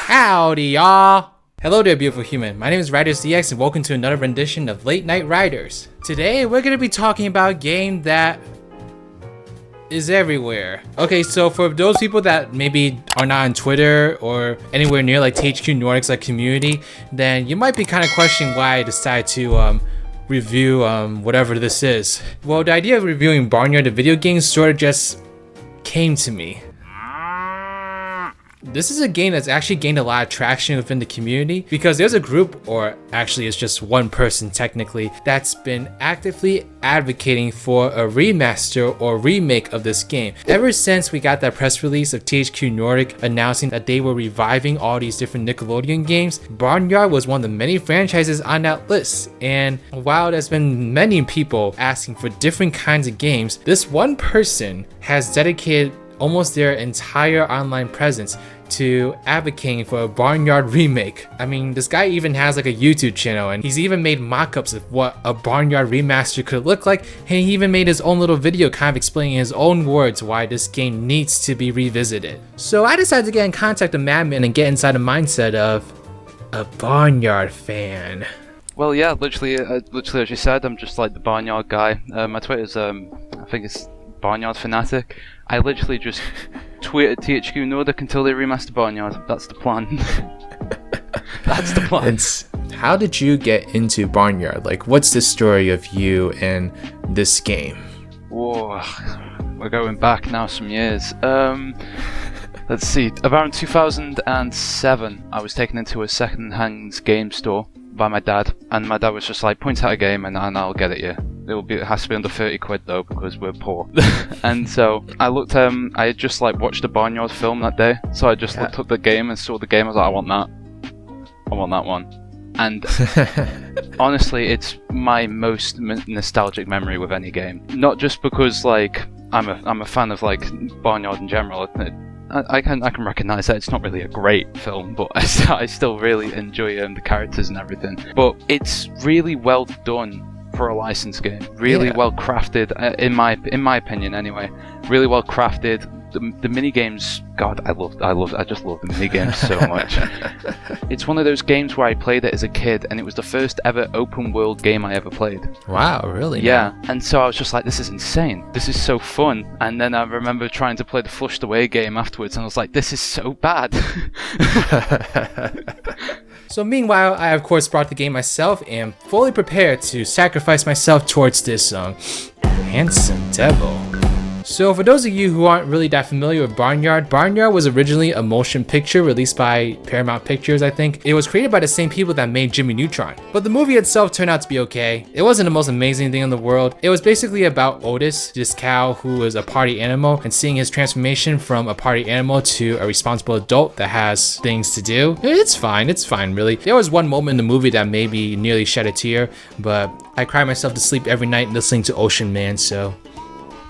Howdy, y'all! Hello there, beautiful human. My name is RidersDX and welcome to another rendition of Late Night Riders. Today, we're going to be talking about a game that is everywhere. Okay, so for those people that maybe are not on Twitter or anywhere near like THQ Nordic's like community, then you might be kind of questioning why I decided to review whatever this is. Well, the idea of reviewing Barnyard the video game sort of just came to me. This is a game that's actually gained a lot of traction within the community because there's a group, or actually it's just one person technically, that's been actively advocating for a remaster or remake of this game. Ever since we got that press release of THQ Nordic announcing that they were reviving all these different Nickelodeon games, Barnyard was one of the many franchises on that list. And while there's been many people asking for different kinds of games, this one person has dedicated almost their entire online presence to advocating for a Barnyard remake. I mean, this guy even has like a YouTube channel and he's even made mock-ups of what a Barnyard remaster could look like, and he even made his own little video kind of explaining in his own words why this game needs to be revisited. So I decided to get in contact with Madman and get inside the mindset of a Barnyard fan. Well, yeah, literally as you said, I'm just like the Barnyard guy. My Twitter's I think it's Barnyard Fanatic. I literally just tweet at THQ Nordic until they remaster Barnyard. That's the plan. That's the plan. How did you get into Barnyard? Like, what's the story of you and this game? Whoa, we're going back now some years. Let's see, around 2007, I was taken into a second-hand game store by my dad, and my dad was just like, point out a game and I'll get it, yeah. It has to be under 30 quid though, because we're poor. And so I looked, I had just like watched a Barnyard film that day, so I just looked up the game and saw the game. I was like, I want that one. And honestly, it's my most nostalgic memory with any game. Not just because like I'm a fan of like Barnyard in general. I can recognize that it's not really a great film, but I still really enjoy the characters and everything. But it's really well done for a licensed game. Really well crafted, in my opinion anyway. Really well crafted. The mini games, God, I just love the mini games so much. It's one of those games where I played it as a kid, and it was the first ever open world game I ever played. Wow, really? Yeah, and so I was just like, this is insane. This is so fun. And then I remember trying to play the Flushed Away game afterwards, and I was like, this is so bad. So meanwhile, I of course brought the game myself and am fully prepared to sacrifice myself towards this handsome devil. So for those of you who aren't really that familiar with Barnyard, Barnyard was originally a motion picture released by Paramount Pictures, I think. It was created by the same people that made Jimmy Neutron. But the movie itself turned out to be okay. It wasn't the most amazing thing in the world. It was basically about Otis, this cow who is a party animal, and seeing his transformation from a party animal to a responsible adult that has things to do. It's fine really. There was one moment in the movie that made me nearly shed a tear, but I cry myself to sleep every night listening to Ocean Man, so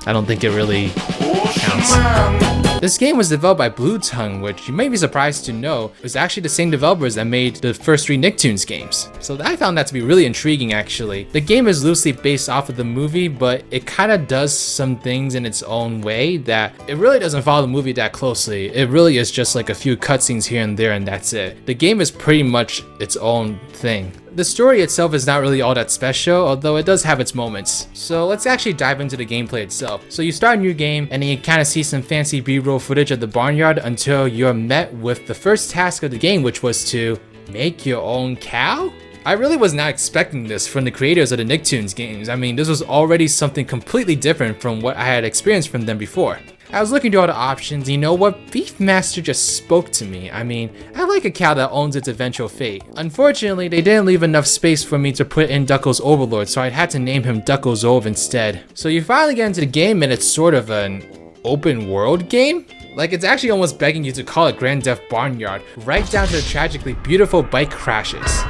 I don't think it really counts. This game was developed by Blue Tongue, which you may be surprised to know was actually the same developers that made the first 3 Nicktoons games. So I found that to be really intriguing actually. The game is loosely based off of the movie, but it kind of does some things in its own way that it really doesn't follow the movie that closely. It really is just like a few cutscenes here and there and that's it. The game is pretty much its own thing. The story itself is not really all that special, although it does have its moments. So let's actually dive into the gameplay itself. So you start a new game and then you kind of see some fancy B-roll footage of the Barnyard until you're met with the first task of the game, which was to make your own cow? I really was not expecting this from the creators of the Nicktoons games. I mean, this was already something completely different from what I had experienced from them before. I was looking through all the options, you know what, Beefmaster just spoke to me. I mean, I like a cow that owns its eventual fate. Unfortunately, they didn't leave enough space for me to put in Duckle's Overlord, so I had to name him Duckle's Ove instead. So you finally get into the game and it's sort of an open world game? Like, it's actually almost begging you to call it Grand Theft Barnyard, right down to the tragically beautiful bike crashes.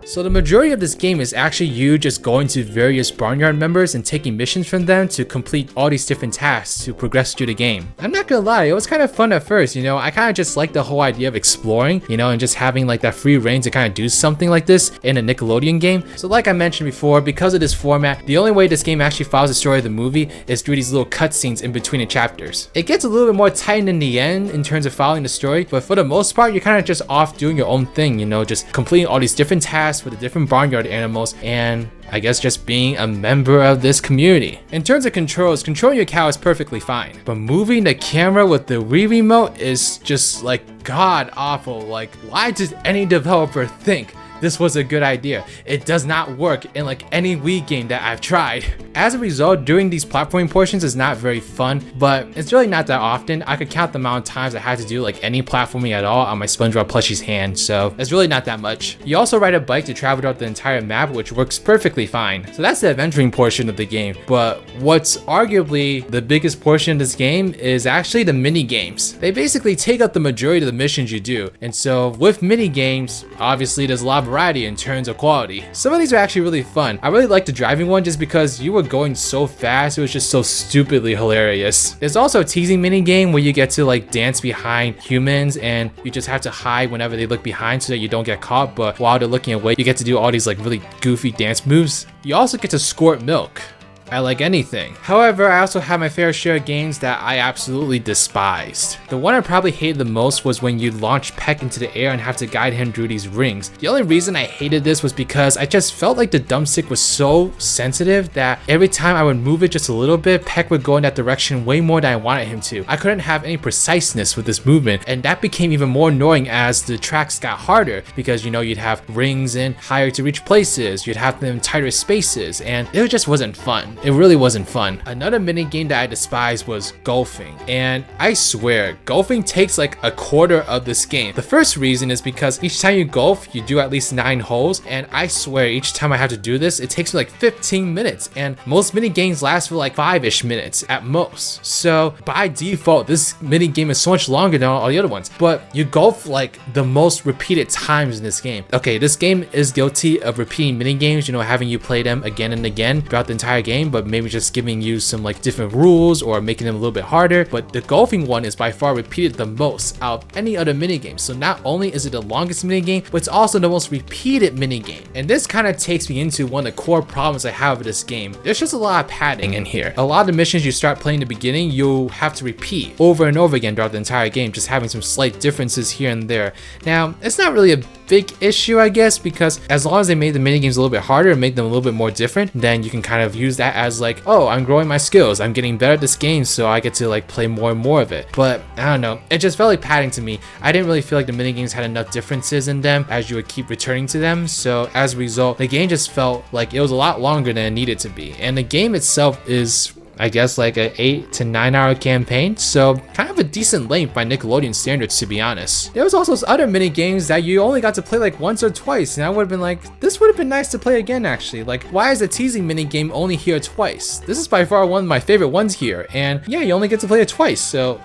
So the majority of this game is actually you just going to various Barnyard members and taking missions from them to complete all these different tasks to progress through the game. I'm not gonna lie, it was kind of fun at first, you know, I kind of just like the whole idea of exploring, you know, and just having like that free reign to kind of do something like this in a Nickelodeon game. So like I mentioned before, because of this format, the only way this game actually follows the story of the movie is through these little cutscenes in between the chapters. It gets a little bit more tight in the end in terms of following the story, but for the most part, you're kind of just off doing your own thing, you know, just completing all these different tasks with the different barnyard animals and I guess just being a member of this community. In terms of controls, controlling your cow is perfectly fine, but moving the camera with the Wii remote is just like god awful. Like, why does any developer think this was a good idea? It does not work in like any Wii game that I've tried. As a result, doing these platforming portions is not very fun, but it's really not that often. I could count the amount of times I had to do like any platforming at all on my Spongebob plushie's hand, so it's really not that much. You also ride a bike to travel throughout the entire map, which works perfectly fine. So that's the adventuring portion of the game, but what's arguably the biggest portion of this game is actually the mini games. They basically take up the majority of the missions you do, and so with mini games, obviously there's a lot of variety in terms of quality. Some of these are actually really fun. I really like the driving one just because you were going so fast, it was just so stupidly hilarious. There's also a teasing mini game where you get to like dance behind humans and you just have to hide whenever they look behind so that you don't get caught, but while they're looking away, you get to do all these like really goofy dance moves. You also get to squirt milk. I like anything. However, I also had my fair share of games that I absolutely despised. The one I probably hated the most was when you launch Peck into the air and have to guide him through these rings. The only reason I hated this was because I just felt like the thumbstick was so sensitive that every time I would move it just a little bit, Peck would go in that direction way more than I wanted him to. I couldn't have any preciseness with this movement, and that became even more annoying as the tracks got harder because, you know, you'd have rings in higher to reach places, you'd have them in tighter spaces, and it just wasn't fun. It really wasn't fun. Another mini game that I despised was golfing, and I swear golfing takes like a quarter of this game. The first reason is because each time you golf you do at least 9 holes, and I swear each time I have to do this it takes me like 15 minutes, and most mini games last for like 5-ish minutes at most. So by default this mini game is so much longer than all the other ones, but you golf like the most repeated times in this game. Okay, this game is guilty of repeating mini games, you know, having you play them again and again throughout the entire game, but maybe just giving you some like different rules or making them a little bit harder. But the golfing one is by far repeated the most out of any other mini game. So not only is it the longest mini game, but it's also the most repeated mini game. And this kind of takes me into one of the core problems I have with this game. There's just a lot of padding in here. A lot of the missions you start playing in the beginning, you'll have to repeat over and over again throughout the entire game, just having some slight differences here and there. Now, it's not really a big issue, I guess, because as long as they made the mini games a little bit harder and make them a little bit more different, then you can kind of use that as like, oh, I'm growing my skills, I'm getting better at this game, so I get to like play more and more of it. But I don't know, it just felt like padding to me. I didn't really feel like the mini games had enough differences in them as you would keep returning to them, so as a result the game just felt like it was a lot longer than it needed to be. And the game itself is, I guess, like an 8 to 9 hour campaign, so kind of a decent length by Nickelodeon standards, to be honest. There was also other mini games that you only got to play like once or twice, and I would have been like, this would have been nice to play again actually. Like, why is the teasing mini game only here twice? This is by far one of my favorite ones here, and yeah, you only get to play it twice, so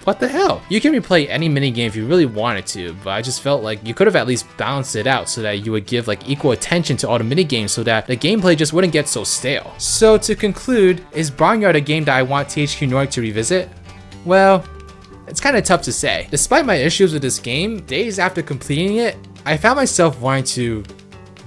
what the hell? You can replay any mini game if you really wanted to, but I just felt like you could have at least balanced it out so that you would give like equal attention to all the mini games so that the gameplay just wouldn't get so stale. So to conclude, is Barnyard a game that I want THQ Nordic to revisit? Well, it's kind of tough to say. Despite my issues with this game, days after completing it, I found myself wanting to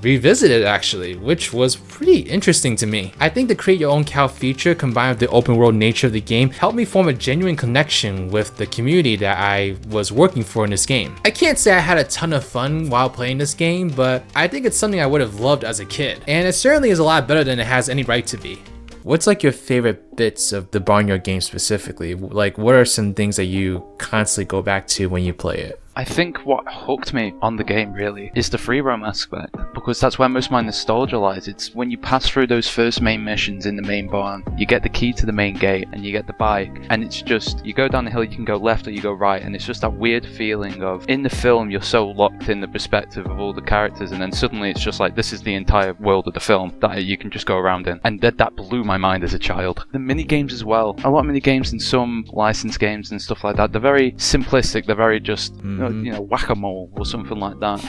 revisit it actually, which was pretty interesting to me. I think the create your own cow feature combined with the open world nature of the game helped me form a genuine connection with the community that I was working for in this game. I can't say I had a ton of fun while playing this game, but I think it's something I would have loved as a kid, and it certainly is a lot better than it has any right to be. What's like your favorite bits of the Barnyard game specifically? Like, what are some things that you constantly go back to when you play it? I think what hooked me on the game really is the free roam aspect, because that's where most of my nostalgia lies. It's when you pass through those first main missions in the main barn, you get the key to the main gate and you get the bike, and it's just, you go down the hill, you can go left or you go right, and it's just that weird feeling of, in the film you're so locked in the perspective of all the characters, and then suddenly it's just like, this is the entire world of the film that you can just go around in, and that blew my mind as a child. The mini games as well, a lot of mini games in some licensed games and stuff like that, they're very simplistic, they're very just you know, whack-a-mole or something like that.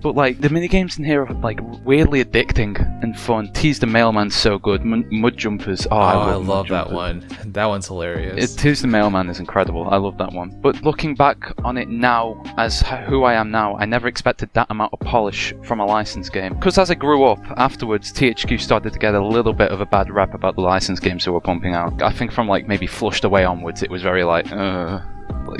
But like the minigames in here are like weirdly addicting and fun. Tease the Mailman's so good. Mud Jumpers. Oh, I love that one. That one's hilarious. Tease the Mailman is incredible. I love that one. But looking back on it now, as who I am now, I never expected that amount of polish from a licensed game. Because as I grew up, afterwards, THQ started to get a little bit of a bad rap about the licensed games they were pumping out. I think from like maybe Flushed Away onwards, it was very like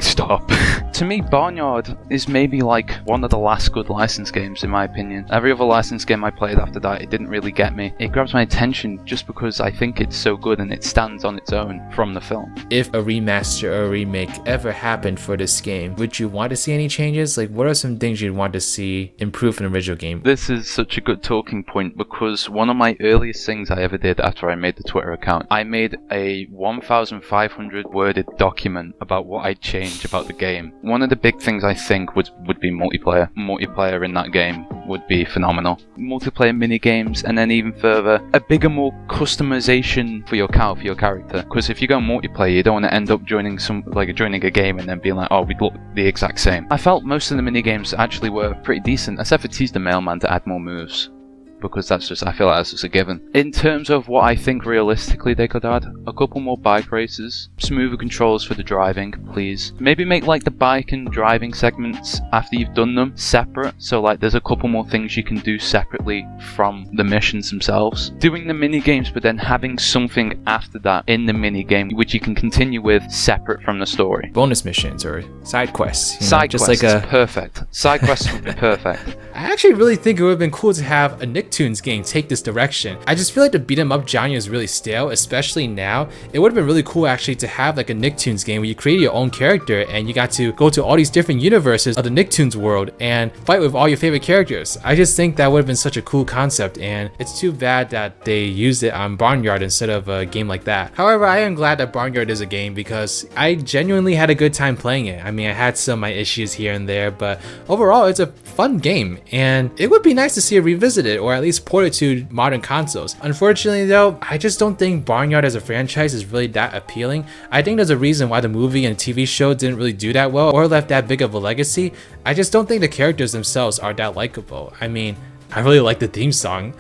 stop. To me, Barnyard is maybe like one of the last good licensed games in my opinion. Every other licensed game I played after that, it didn't really get me. It grabs my attention just because I think it's so good and it stands on its own from the film. If a remaster or a remake ever happened for this game, would you want to see any changes? Like, what are some things you'd want to see improve in the original game? This is such a good talking point because one of my earliest things I ever did after I made the Twitter account, I made a 1,500 worded document about what I'd change about the game. One of the big things I think would be multiplayer. Multiplayer in that game would be phenomenal. Multiplayer mini games, and then even further, a bigger, more customization for your character. Because if you go multiplayer, you don't want to end up joining a game and then being like, oh, we look the exact same. I felt most of the mini games actually were pretty decent, except for Tease the Mailman to add more moves. Because I feel like that's just a given. In terms of what I think realistically they could add, a couple more bike races, smoother controls for the driving, please. Maybe make like the bike and driving segments after you've done them separate, so like there's a couple more things you can do separately from the missions themselves. Doing the mini games but then having something after that in the mini game which you can continue with separate from the story. Bonus missions or side quests. Side quests, perfect. Side quests would be perfect. I actually really think it would have been cool to have a Nicktoons game take this direction. I just feel like the beat 'em up genre is really stale, especially now. It would have been really cool actually to have like a Nicktoons game where you create your own character and you got to go to all these different universes of the Nicktoons world and fight with all your favorite characters. I just think that would have been such a cool concept, and it's too bad that they used it on Barnyard instead of a game like that. However, I am glad that Barnyard is a game because I genuinely had a good time playing it. I mean, I had some of my issues here and there, but overall it's a fun game. And it would be nice to see it revisited or at least ported to modern consoles. Unfortunately though, I just don't think Barnyard as a franchise is really that appealing. I think there's a reason why the movie and TV show didn't really do that well or left that big of a legacy. I just don't think the characters themselves are that likable. I mean, I really like the theme song.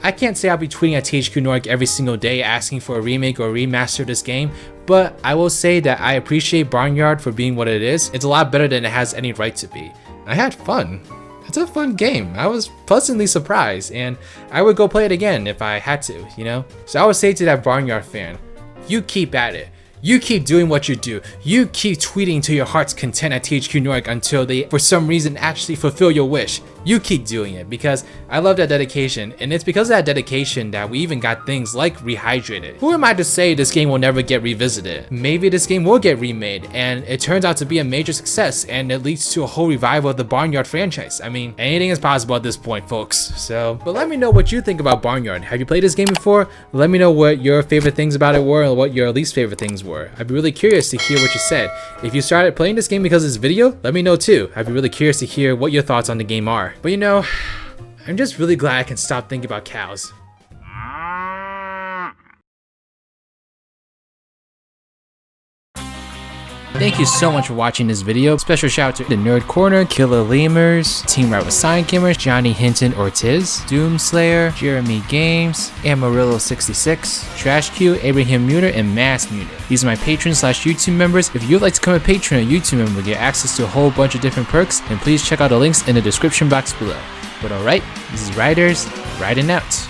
I can't say I'll be tweeting at THQ Nordic every single day asking for a remake or a remaster of this game, but I will say that I appreciate Barnyard for being what it is. It's a lot better than it has any right to be. I had fun. It's a fun game. I was pleasantly surprised, and I would go play it again if I had to, you know? So I would say to that Barnyard fan, you keep at it. You keep doing what you do. You keep tweeting to your heart's content at THQ Nordic until they, for some reason, actually fulfill your wish. You keep doing it because I love that dedication, and it's because of that dedication that we even got things like Rehydrated. Who am I to say this game will never get revisited? Maybe this game will get remade and it turns out to be a major success and it leads to a whole revival of the Barnyard franchise. I mean, anything is possible at this point, folks. So, but let me know what you think about Barnyard. Have you played this game before? Let me know what your favorite things about it were and what your least favorite things were. I'd be really curious to hear what you said. If you started playing this game because of this video, let me know too. I'd be really curious to hear what your thoughts on the game are. But you know, I'm just really glad I can stop thinking about cows. Thank you so much for watching this video. Special shout out to the Nerd Corner, Killer Lemurs, Team Right with Science Gamers, Johnny Hinton Ortiz, Doomslayer, Jeremy Games, Amarillo66, Trash Q, Abraham Muter, and Mass Muter. These are my patrons / YouTube members. If you'd like to become a patron or YouTube member, get access to a whole bunch of different perks, then please check out the links in the description box below. But alright, this is Riders, riding out.